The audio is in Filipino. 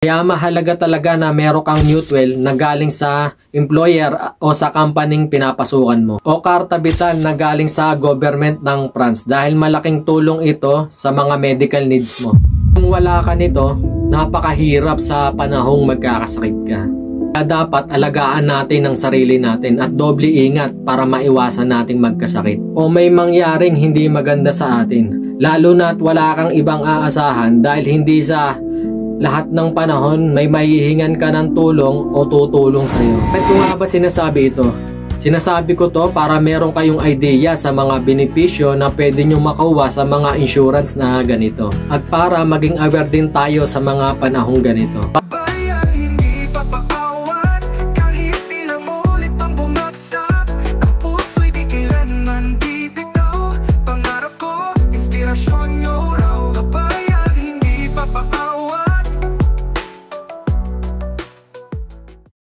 Kaya mahalaga talaga na meron kang mutual na galing sa employer o sa company pinapasukan mo. O karta vital na galing sa government ng France dahil malaking tulong ito sa mga medical needs mo. Kung wala ka nito, napakahirap sa panahong magkakasakit ka. Kaya dapat alagaan natin ang sarili natin at doble ingat para maiwasan nating magkasakit. O may mangyaring hindi maganda sa atin. Lalo na't wala kang ibang aasahan dahil hindi sa lahat ng panahon may mahihingan ka ng tulong o tutulong sa iyo. At kung nga ba sinasabi ito? Sinasabi ko to para meron kayong idea sa mga benepisyo na pwede nyo makuha sa mga insurance na ganito. At para maging aware din tayo sa mga panahong ganito.